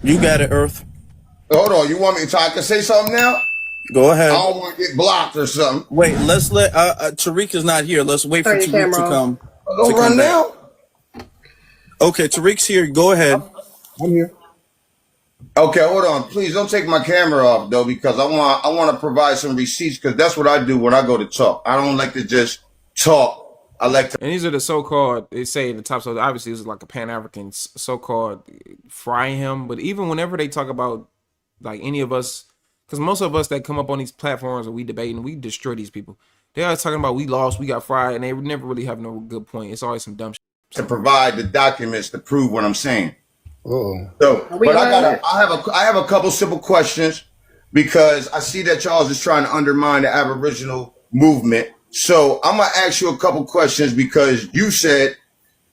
You got it, Earth. Hold on, you want me to I can say something now? Go ahead. I don't want to get blocked or something. Wait, let's let Tariq is not here. Let's wait for Tariq to come. Don't run now. Okay, Tariq's here. Go ahead. I'm here. Okay, hold on. Please don't take my camera off though, because I want to provide some receipts, because that's what I do when I go to talk. I don't like to just talk. I like to. And these are the so-called, they say in the top, so obviously this is like a Pan-African so-called fry him, but even whenever they talk about like any of us, because most of us that come up on these platforms and we debate and we destroy these people, they are talking about we lost, we got fried, and they never really have no good point. It's always some dumb shit. To provide the documents to prove what I'm saying. Oh. So, but I have a couple simple questions, because I see that y'all is just trying to undermine the Aboriginal movement. So I'm gonna ask you a couple questions, because you said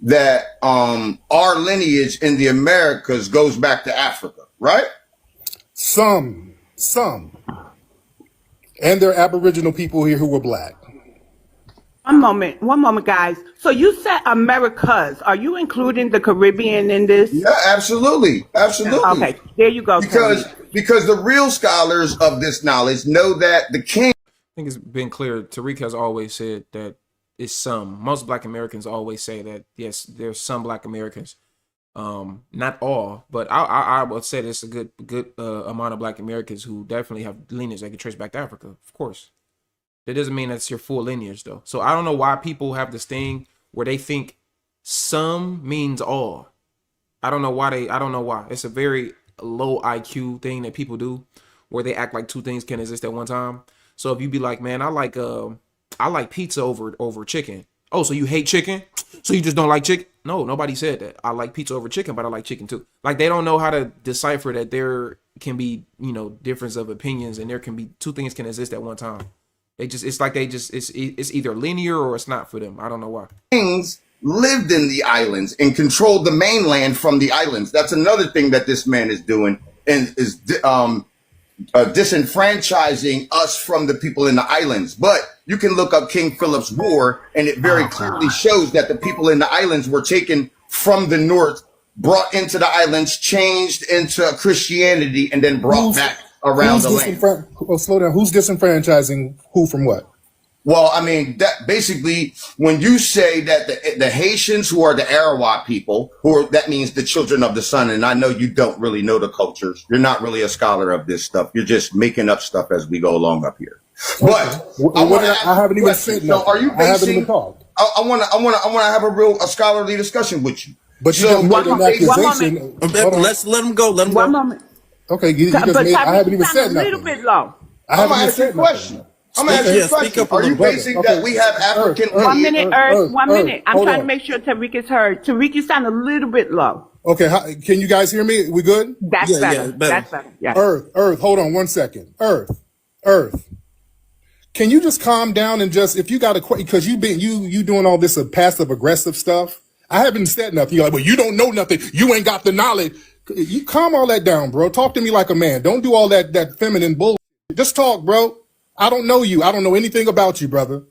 that our lineage in the Americas goes back to Africa, right? Some. And there are Aboriginal people here who were black. One moment, guys. So you said Americas. Are you including the Caribbean in this? Yeah, absolutely. Okay, there you go. Because the real scholars of this knowledge know that the king. I think it's been clear. Tariq has always said that it's some. Most Black Americans always say that, yes, there's some Black Americans. Not all, but I would say there's a good amount of Black Americans who definitely have lineage that can trace back to Africa, of course. That doesn't mean that's your full lineage, though. So I don't know why people have this thing where they think some means all. I don't know why. It's a very low IQ thing that people do, where they act like two things can exist at one time. So if you be like, man, I like pizza over chicken. Oh, so you hate chicken? So you just don't like chicken? No, nobody said that. I like pizza over chicken, but I like chicken too. Like, they don't know how to decipher that there can be, difference of opinions, and there can be two things can exist at one time. It's either linear or it's not for them. I don't know why. Kings lived in the islands and controlled the mainland from the islands. That's another thing that this man is doing, and is disenfranchising us from the people in the islands. But you can look up King Philip's War, and it very clearly shows that the people in the islands were taken from the north, brought into the islands, changed into Christianity, and then brought back around the land. Slow down. Who's disenfranchising who from what? Well, I mean, that basically, when you say that the Haitians, who are the Arawat people, that means the children of the sun, and I know you don't really know the cultures. You're not really a scholar of this stuff. You're just making up stuff as we go along up here. But I haven't even said nothing. So are you basing? I haven't even talked. I want to have a scholarly discussion with you. But you just made an accusation. Let's let him go. One moment. Okay, you just made. I haven't even said nothing. A little bit low. I'm gonna ask you a question. Are you basing that we have African? 1 minute, Earth. 1 minute. I'm trying to make sure Tariq is heard. Tariq, you sound a little bit low. Okay, can you guys hear me? We good? That's better. That's better. Yeah. Earth. Hold on 1 second. Earth. Can you just calm down and just, if you got a question, because you doing all this passive aggressive stuff. I haven't said nothing. You're like, well, you don't know nothing. You ain't got the knowledge. You calm all that down, bro. Talk to me like a man. Don't do all that feminine bullshit. Just talk, bro. I don't know you. I don't know anything about you, brother.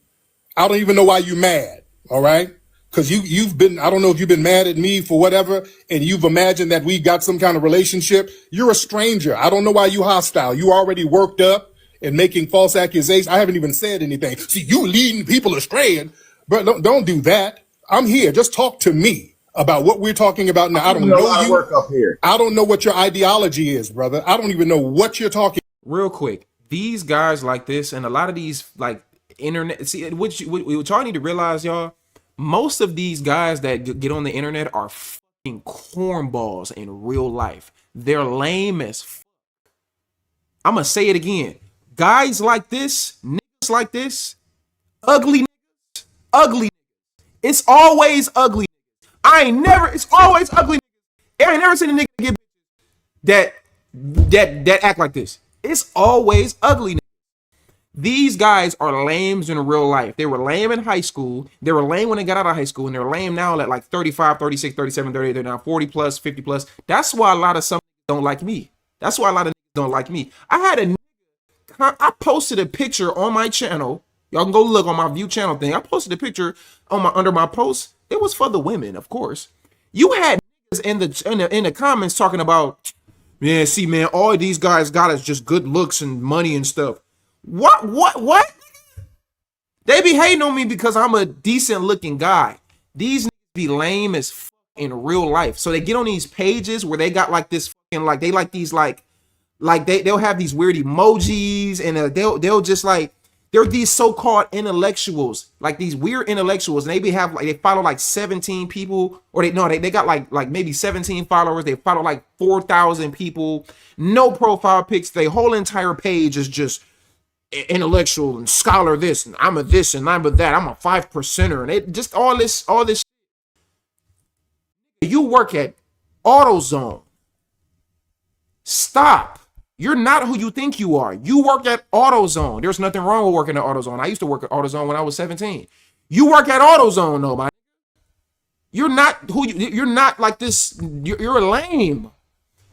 I don't even know why you mad. All right. Cause you've been, I don't know if you've been mad at me for whatever, and you've imagined that we got some kind of relationship. You're a stranger. I don't know why you hostile. You already worked up and making false accusations. I haven't even said anything. See, you leading people astray, but don't do that. I'm here. Just talk to me about what we're talking about now. I don't know you. Work up here. I don't know what your ideology is, brother. I don't even know what you're talking. Real quick, these guys like this, and a lot of these like internet. See, what y'all need to realize, y'all. Most of these guys that get on the internet are fucking cornballs in real life. They're lame as fuck. I'm gonna say it again. Guys like this, niggas like this, ugly niggas, ugly niggas. It's always ugly. It's always ugly. I ain't never seen a nigga get that act like this. It's always ugly. These guys are lames in real life. They were lame in high school. They were lame when they got out of high school, and they're lame now at like 35, 36, 37, 38. They're now 40 plus, 50 plus. That's why a lot of some don't like me. That's why a lot of don't like me. I posted a picture on my channel. Y'all can go look on my view channel thing. I posted a picture under my post. It was for the women, of course. You had niggas in the comments talking about, Yeah, see, man, all of these guys got is just good looks and money and stuff. What? They be hating on me because I'm a decent looking guy. These niggas be lame as fuck in real life. So they get on these pages where they got like this fucking like they like these like they'll have these weird emojis and they'll just like they're these so-called intellectuals, like these weird intellectuals, and they have like they follow like 17 people, or they got like maybe 17 followers. They follow like 4,000 people, no profile pics. Their whole entire page is just intellectual and scholar this, and I'm a this and I'm a that. I'm a 5%er, and it just all this. You work at AutoZone. Stop. You're not who you think you are. You work at AutoZone. There's nothing wrong with working at AutoZone. I used to work at AutoZone when I was 17. You work at AutoZone, though, man. You're not you're not like this. You're lame.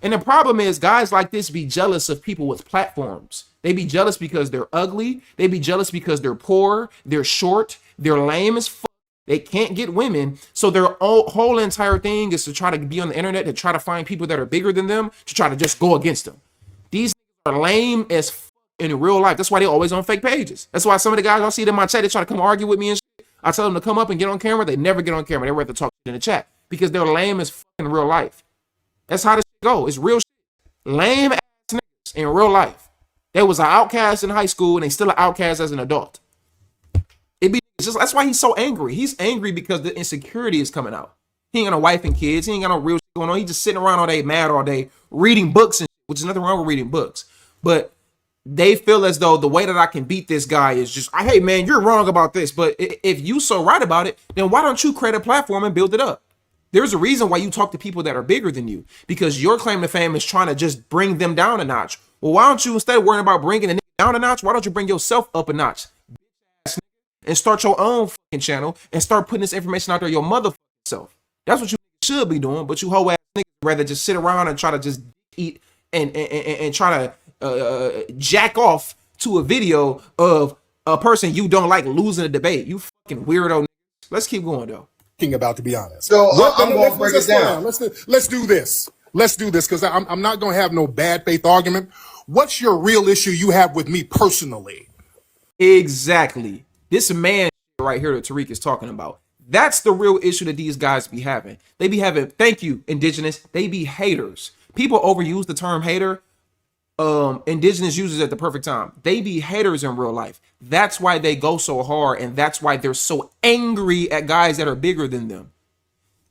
And the problem is guys like this be jealous of people with platforms. They be jealous because they're ugly. They be jealous because they're poor, they're short, they're lame as fuck. They can't get women. So their whole entire thing is to try to be on the internet, to try to find people that are bigger than them, to try to just go against them. These are lame as fuck in real life. That's why they always on fake pages. That's why some of the guys I see in my chat, they try to come argue with me and shit. I tell them to come up and get on camera. They never get on camera. They rather talk in the chat because they're lame as fuck in real life. That's how this shit go. It's real shit. Lame ass niggas in real life. They was an outcast in high school and they still an outcast as an adult. That's why he's so angry. He's angry because the insecurity is coming out. He ain't got no wife and kids. He ain't got no real shit going on. He just sitting around all day, mad all day, reading books, and which is nothing wrong with reading books. But they feel as though the way that I can beat this guy is just, hey man, you're wrong about this. But if you so right about it, then why don't you create a platform and build it up? There's a reason why you talk to people that are bigger than you, because your claim to fame is trying to just bring them down a notch. Well, why don't you, instead of worrying about bringing a nigga down a notch, why don't you bring yourself up a notch and start your own fucking channel and start putting this information out there your motherfucking self? That's what you should be doing. But you whole ass niggas rather just sit around and try to just eat and try to jack off to a video of a person you don't like losing a debate. You fucking weirdo niggas. Let's keep going though. About, to be honest. So I'm going to break it down. Let's do this. Let's do this because I'm not going to have no bad faith argument. What's your real issue you have with me personally? Exactly. This man right here that Tariq is talking about. That's the real issue that these guys be having. They be having, thank you, Indigenous. They be haters. People overuse the term hater. Indigenous uses it at the perfect time. They be haters in real life. That's why they go so hard, and that's why they're so angry at guys that are bigger than them.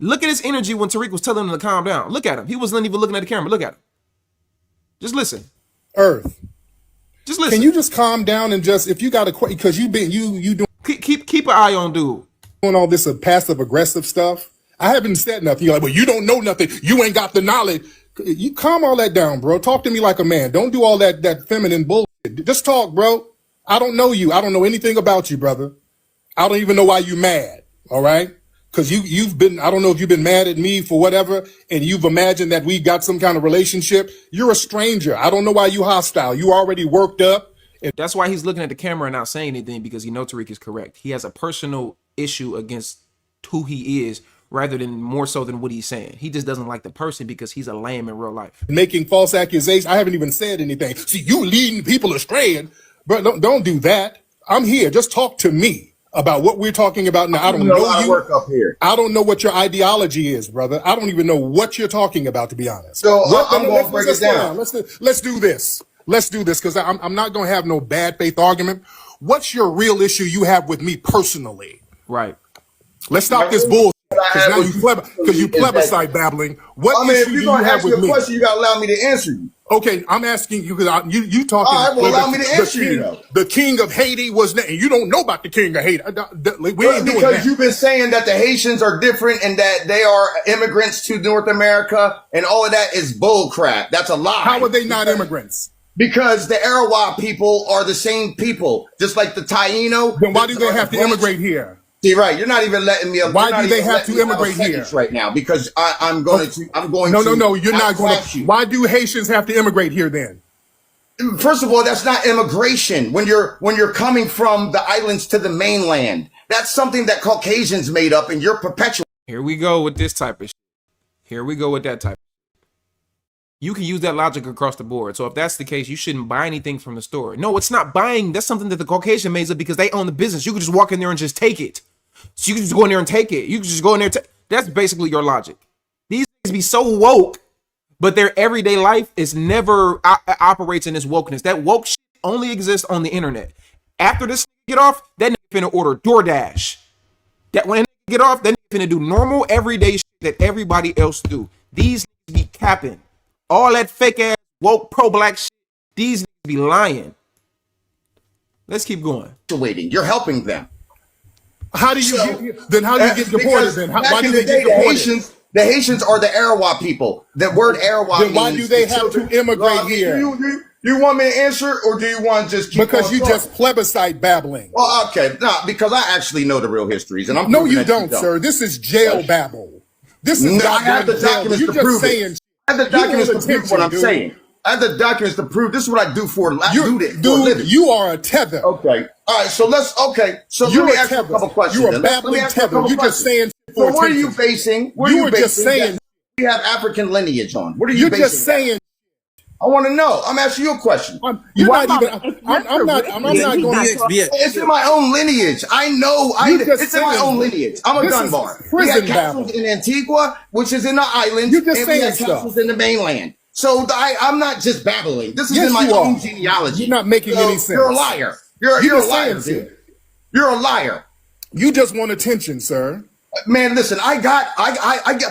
Look at his energy when Tariq was telling him to calm down. Look at him. He wasn't even looking at the camera. Look at him. Just listen. Earth. Just listen. Can you just calm down and just, if you got a question, because you doing keep an eye on dude. Doing all this passive aggressive stuff. I haven't said nothing. You're like, well, you don't know nothing. You ain't got the knowledge. You calm all that down, bro. Talk to me like a man. Don't do all that feminine bullshit. Just talk, bro. I don't know you. I don't know anything about you, brother. I don't even know why you mad. All right? Because you've been, I don't know if you've been mad at me for whatever, and you've imagined that we got some kind of relationship. You're a stranger. I don't know why you hostile. You already worked up. That's why he's looking at the camera and not saying anything, because he knows Tariq is correct. He has a personal issue against who he is, rather than more so than what he's saying. He just doesn't like the person because he's a lame in real life. Making false accusations. I haven't even said anything. See, you leading people astray. But don't do that. I'm here. Just talk to me about what we're talking about now. I don't know you. Work up here. I don't know what your ideology is, brother. I don't even know what you're talking about, to be honest. So I'm going to break it down. Let's do this. Let's do this because I'm not going to have no bad faith argument. What's your real issue you have with me personally? Right. Let's stop this bullshit. Because now you plebiscite babbling. What if issue you're do you going to have ask me with a me? question, you got to allow me to answer you. Okay, I'm asking you because you talking. All right, well, allow me to answer you, though. The king of Haiti was, and you don't know about the king of Haiti. We ain't doing Because that. you've been saying that the Haitians are different and that they are immigrants to North America, and all of that is bull crap. That's a lie. How are they not immigrants? Because the Arawa people are the same people, just like the Taino. Then why do they have to immigrate here? See, right, you're not even letting me. Why do they have to immigrate here right now? Because I'm going to. No. You're not going to. Why do Haitians have to immigrate here then? First of all, that's not immigration. When you're coming from the islands to the mainland, that's something that Caucasians made up, and you're perpetuating. Here we go with this type of shit. Here we go with that type. You can use that logic across the board. So if that's the case, you shouldn't buy anything from the store. No, it's not buying. That's something that the Caucasian makes up because they own the business. You can just walk in there and just take it. So you can just go in there and take it. You can just go in there. That's basically your logic. These things be so woke, but their everyday life is never operates in this wokeness. That woke shit only exists on the internet. After this get off, that nigga finna order DoorDash. That when they get off, that nigga finna do normal everyday shit that everybody else do. These niggas be capping. All that fake ass woke pro black shit. These niggas be lying. Let's keep going. You're helping them. How do you get deported then? Why do they get deported? The Haitians are the Arawa people. The word Arawa Then why do they have to immigrate here? You want me to answer, or do you want to just keep Because on you talking? just plebiscite babbling. Well, okay, no, because I actually know the real histories, and I'm No, proving you that don't, sir. This is jail babble. This is No, not I have the going to jail. documents You to just prove saying. it. I have the documents to prove attention, what I'm dude. saying. I have the documents to prove. This is what I do for. I do this for a Dude, living. you are a tether. Okay. All right. So You're let me a ask you a tether. couple questions. You're a then. Let me babbling ask you a tether. couple You're just questions. saying. So what are you basing? You were just saying. that you have African lineage on? What are you You're basing? just saying. I want to know. I'm asking you a question. You're One not even. moment. I'm not going to. It's in my own lineage. I know. It's in my own lineage. I'm a gun bar. We had castles in Antigua, which is in the islands, You're just and we saying had castles in the mainland. So I'm not just babbling. This is Yes, in my you own are. genealogy. You're not making any sense. You're a liar. You're a just liar, saying dude. You're a liar. You just want attention, sir. Man, listen,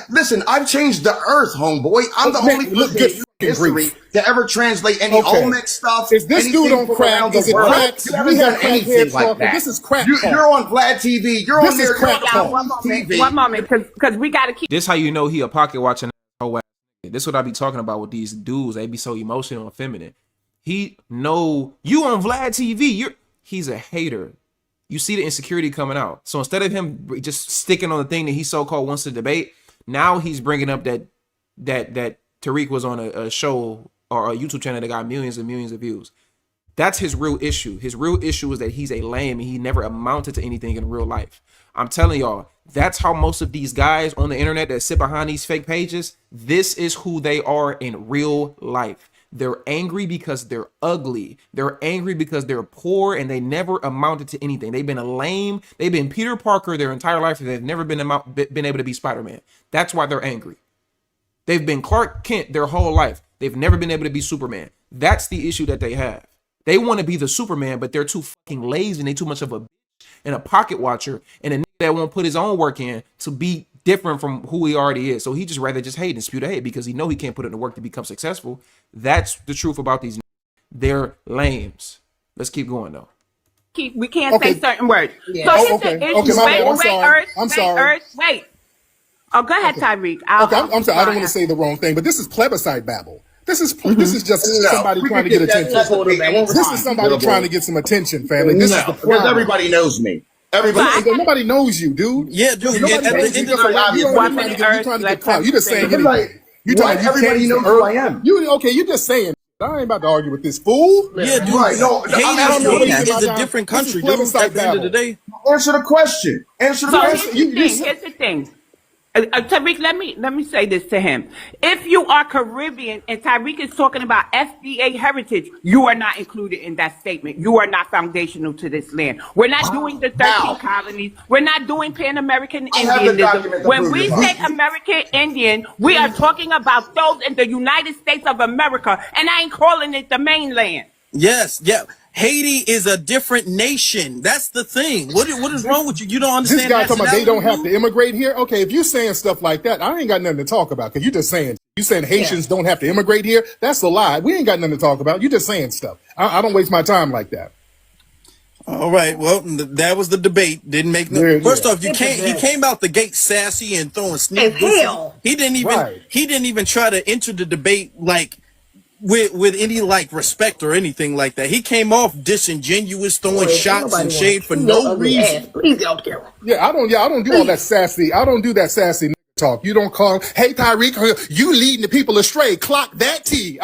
listen, I've changed the earth, homeboy. I'm the only person in history to ever translate any Olmec stuff. Is this dude on crack? Is it crack? You haven't done anything like that. This is crack. You're on Vlad TV. You're on there. crack talk. One moment, because we got to keep. This how you know he a pocket watching whole ass. This is what I be talking about with these dudes. They be so emotional and feminine. He know you on Vlad TV. He's a hater. You see the insecurity coming out. So instead of him just sticking on the thing that he so-called wants to debate, now he's bringing up that Tariq was on a show or a YouTube channel that got millions and millions of views. That's his real issue. His real issue is that he's a lame and he never amounted to anything in real life. I'm telling y'all, that's how most of these guys on the internet that sit behind these fake pages, this is who they are in real life. They're angry because they're ugly. They're angry because they're poor and they never amounted to anything. They've been a lame. They've been Peter Parker their entire life and they've never been able to be Spider-Man. That's why they're angry. They've been Clark Kent their whole life. They've never been able to be Superman. That's the issue that they have. They want to be the Superman, but they're too fucking lazy and they too much of a bitch and a pocket watcher and a nigga that won't put his own work in to be different from who he already is. So he just rather just hate and spew the hate because he know he can't put in the work to become successful. That's the truth about these. They're lames. Let's keep going though. We can't say certain words. Yeah. So here's Okay. the issue. Okay, my bad. I'm sorry. I'm sorry. Wait. Oh, go ahead, Tariq. I'm sorry. I don't want to say the wrong thing, but this is plebiscite babble. This is just somebody trying to get attention. This is somebody trying to get some attention, family. This is the because everybody knows me. Nobody knows you, dude. Yeah, dude. Nobody At the knows end you. of the day, You're trying to get clout. You're just saying anything. Everybody knows who I am. You're just saying. I ain't about to argue with this fool. yeah, dude. Right, no, Haiti I'm is a different country, dude. At the end of the day. Answer the question. Answer the So question. here's the thing. Tariq, let me say this to him. If you are Caribbean and Tariq is talking about FBA heritage, you are not included in that statement. You are not foundational to this land. We're not doing the 13 colonies. We're not doing Pan-American Indianism. When we say American Indian, we are talking about those in the United States of America, and I ain't calling it the mainland. Yes, yeah. Haiti is a different nation. That's the thing. What is wrong with you? You don't understand. This guy talking about they don't have nationality, to immigrate here. Okay, if you're saying stuff like that, I ain't got nothing to talk about because you're just saying. You saying Haitians don't have to immigrate here? That's a lie. We ain't got nothing to talk about. You're just saying stuff. I don't waste my time like that. All right. Well, that was the debate. Didn't make no. Yeah, First yeah. off, he came out the gate sassy and throwing sneak. He didn't even. Right. He didn't even try to enter the debate like with any like respect or anything like that. He came off disingenuous, throwing shots and shade for no reason. Please don't care. Yeah, I don't do all that sassy. I don't do that sassy talk. You don't call, hey Tariq, you leading the people astray. Clock that T.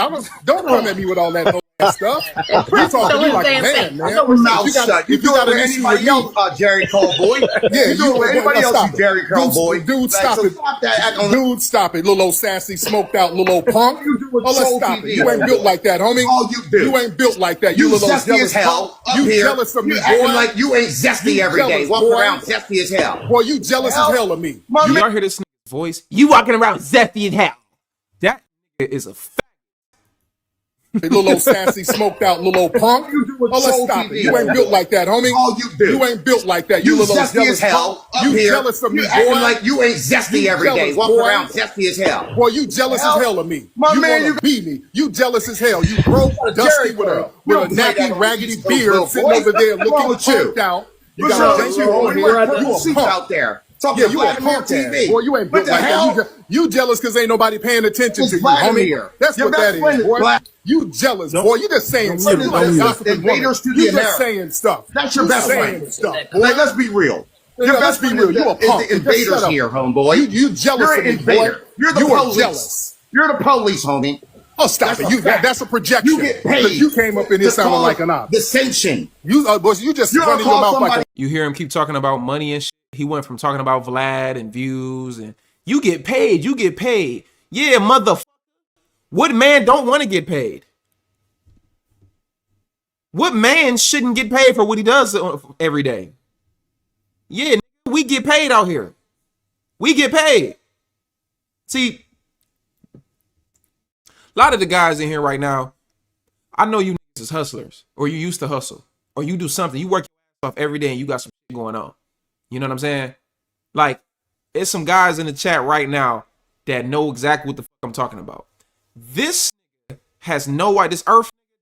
Don't come at me with all that stuff. We talking to you like a man, man. Mouth You shut. You if do got it an with issue anybody with else, Jerry Cole boy. yeah, You do it with anybody else, stop you it. Jerry Cole boy. Dude, stop so it. Stop that. Act on Dude, stop it. Little old sassy, smoked out little old punk. You do with Oh, let's Soul stop TV, it. You ain't built like that, homie. all you do. You ain't built like that. You You little zesty jealous as hell punk. up You here. jealous of me, You acting boy. like you ain't zesty You every day. jealous, Walking boy. around zesty as hell. Boy, you jealous as hell of me. My Do man, y'all hear this nigga's voice? You walking around zesty as hell. That nigga is a fact. Little old sassy, smoked out little old punk. You do with Oh, let's Soul stop TV, it. You ain't built like that, homie. all you do. You ain't built like that. You little zesty jealous as hell punk. up You here. jealous of me, You acting boy. like you ain't zesty You every day. jealous, Walking boy. around zesty as hell. Boy, you jealous as hell of me. My you man, wanna be me. You jealous as hell. You broke, dusty Jerry with a Curl. You don't play nappy, that raggedy East Coast beard little sitting boy. over there What's wrong looking with you? punked out. You What's got wrong a with janky you? old You head. put You a seats punk. out there. Talking Yeah, to you a Vladimir punk TV. ass. Boy, you ain't What built the like hell? that. You jealous because ain't nobody paying attention It's to you, Vladimir. homie. That's Your what best that friend is, is boy. Vlad. You jealous, boy. You just saying stuff. You like a gossiping woman. Invaders to You the just America. saying stuff. That's your You best saying friend. stuff, boy. Like, let's be real. Your Let's best be friend real. is You a punk. the Just invaders shut up. here, homeboy. You jealous You're of an me, invader. boy. You're the You are police. jealous. You're the police, homie. Oh, stop That's it. a fact. That's a projection. You get paid. Because you came up in here to sounding call like an op. the sanction. Boy, you just You don't running your call mouth somebody. like You hear him keep talking about money and shit. He went from talking about Vlad and views and you get paid. You get paid. Yeah, motherfucker. What man don't want to get paid? What man shouldn't get paid for what he does every day? Yeah, we get paid out here. We get paid. See, a lot of the guys in here right now, I know you niggas is hustlers, or you used to hustle, or you do something. You work your ass off every day and you got some shit going on. You know what I'm saying? Like, there's some guys in the chat right now that know exactly what the fuck I'm talking about. This nigga has no idea.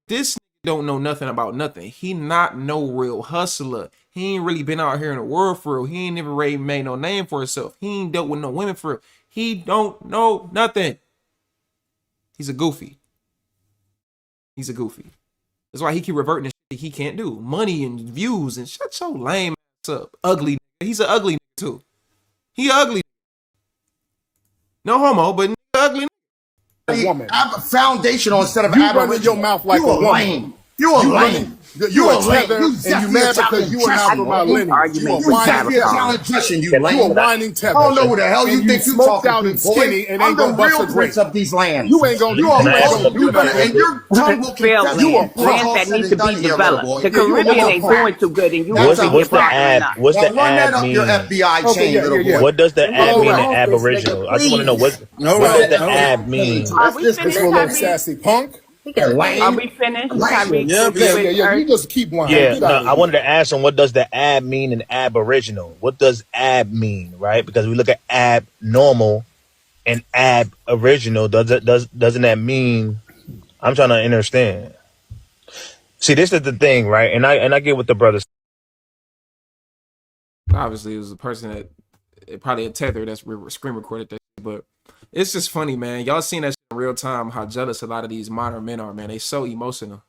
This nigga don't know nothing about nothing. He not no real hustler. He ain't really been out here in the world for real. He ain't never really made no name for himself. He ain't dealt with no women for real. He don't know nothing. He's a goofy. He's a goofy. That's why he keep reverting to shit he can't do. Money and views and shut your lame ass up. Ugly. He's an ugly nigga too. He ugly. No homo, but ugly. woman. Foundational instead of You Aboriginal. running your mouth like you a a woman. lame. You a lame. You a lame. tether, You and you zesty mad Italian because you are not dressing, from my boy. lineage. You Argument a with You whining zesty Tariq. Italian dressing, you You a lame. whining tether. I don't know who the hell you And think you smoked talking out to, and boy. skinny and I'm ain't the gonna bust real a grape. prince of these lands. You ain't gonna You do are nothing. false. You You're gonna, nothing. and your tongue will Fail confess You a lands, punk. lands that need to be here, little developed. boy. The Yeah, you a Caribbean little ain't punk. doing too good, and you That's think a you're fact. partnering up. What's Now the run that ab up your mean? FBI Okay, chain, yeah, little yeah, yeah. boy. What does the ab All mean in right. Aboriginal? I just want to know what All what does right. the All ab right. mean? Are we This finished, little old Tyreek? sassy punk. Are Lame. we finished, Lame. Tyreek? Yeah, with- Yeah, yeah. with yeah, yeah. You Earth? just keep lying. Yeah, Get no, out of I here. wanted to ask him what does the ab mean in Aboriginal? What does ab mean, right? Because we look at abnormal and aboriginal. Doesn't that mean? I'm trying to understand. See, this is the thing, right? And I get what the brothers. Obviously, it was a person that probably a tether that's screen recorded that shit, but it's just funny, man. Y'all seen that shit in real time, how jealous a lot of these modern men are, man. They so emotional.